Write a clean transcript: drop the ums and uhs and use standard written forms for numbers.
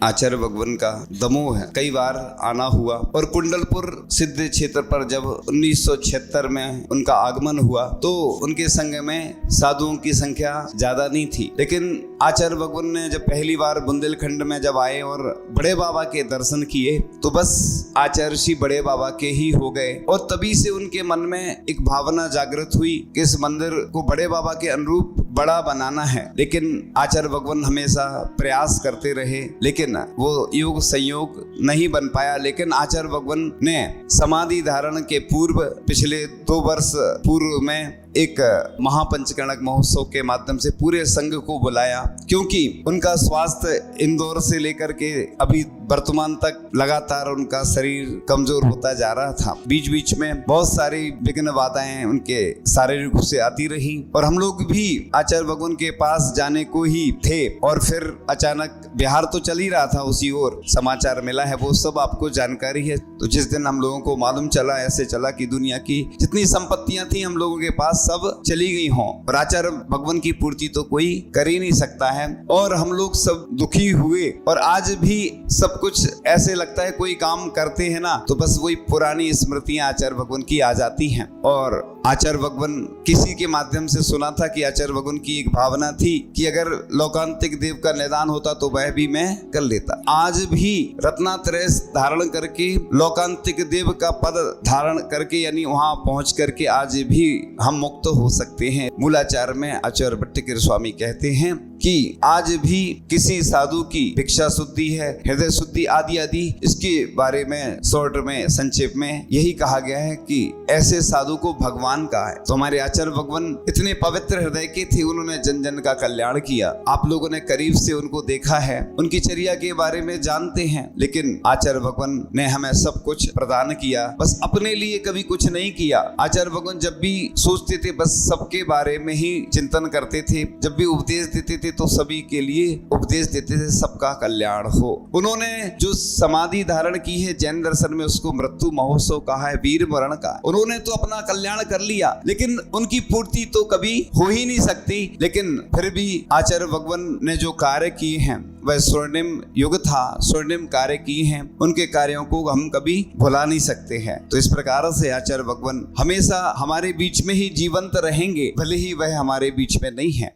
आचार्य भगवान का दमोह है कई बार आना हुआ और कुंडलपुर सिद्ध क्षेत्र पर जब 1976 में उनका आगमन हुआ तो उनके संग में साधुओं की संख्या ज्यादा नहीं थी। लेकिन आचार्य भगवान ने जब पहली बार बुंदेलखंड में जब आए और बड़े बाबा के दर्शन किए तो बस आचार्य श्री बड़े बाबा के ही हो गए और तभी से उनके मन में एक भावना जागृत हुई कि इस मंदिर को बड़े बाबा के अनुरूप बड़ा बनाना है। लेकिन आचार्य भगवान हमेशा प्रयास करते रहे लेकिन वो योग संयोग नहीं बन पाया। लेकिन आचार्य भगवान ने समाधि धारण के पूर्व पिछले 2 वर्ष पूर्व में एक महापंचकर्णक महोत्सव के माध्यम से पूरे संघ को बुलाया, क्योंकि उनका स्वास्थ्य इंदौर से लेकर के अभी वर्तमान तक लगातार उनका शरीर कमजोर होता जा रहा था। बीच बीच में बहुत सारी विघ्न बाधाएं उनके शारीरिक रूप से आती रही और हम लोग भी आचार्य भगवान के पास जाने को ही थे और फिर अचानक बिहार तो चल ही रहा था, उसी ओर समाचार मिला है, वो सब आपको जानकारी है। तो जिस दिन हम लोगों को मालूम चला, ऐसे चला कि दुनिया की जितनी संपत्तियां थी हम लोगों के पास सब चली गई हों और आचार्य भगवान की पूर्ति तो कोई कर ही नहीं सकता है और हम लोग सब दुखी हुए। और आज भी सब कुछ ऐसे लगता है कोई काम करते हैं ना तो बस वही पुरानी स्मृतियां आचार्य भगवान की आ जाती हैं। और आचार्य भगवान किसी के माध्यम से सुना था कि आचार्य भगवान की एक भावना थी कि अगर लोकांतिक देव का निदान होता तो वह भी मैं कर लेता। आज भी रत्नात्रय धारण करके लोकांतिक देव का पद धारण करके यानी वहां पहुंच करके आज भी हम मुक्त हो सकते हैं। मूलाचार में आचार्य भट्टिकर स्वामी कहते हैं कि आज भी किसी साधु की भिक्षा शुद्धि है, हृदय शुद्धि आदि आदि, इसके बारे में शॉर्ट में संक्षेप में यही कहा गया है कि ऐसे साधु को भगवान कहा है। तो हमारे आचार्य भगवान इतने पवित्र हृदय के थे, उन्होंने जन जन का कल्याण किया। आप लोगों ने करीब से उनको देखा है, उनकी चर्या के बारे में जानते हैं। लेकिन आचार्य भगवान ने हमें सब कुछ प्रदान किया, बस अपने लिए कभी कुछ नहीं किया। आचार्य भगवान जब भी सोचते थे बस सबके बारे में ही चिंतन करते थे, जब भी उपदेश देते थे तो सभी के लिए उपदेश देते थे, सबका कल्याण हो। उन्होंने जो समाधि धारण की है जैन दर्शन में उसको मृत्यु महोत्सव कहा है, वीर मरण का। उन्होंने तो अपना कल्याण कर लिया लेकिन उनकी पूर्ति तो कभी हो ही नहीं सकती। लेकिन फिर भी आचार्य भगवान ने जो कार्य किए हैं वह स्वर्णिम युग था, स्वर्णिम कार्य किए हैं, उनके कार्यों को हम कभी भुला नहीं सकते हैं। तो इस प्रकार से आचार्य भगवान हमेशा हमारे बीच में ही जीवंत रहेंगे, भले ही वह हमारे बीच में नहीं है।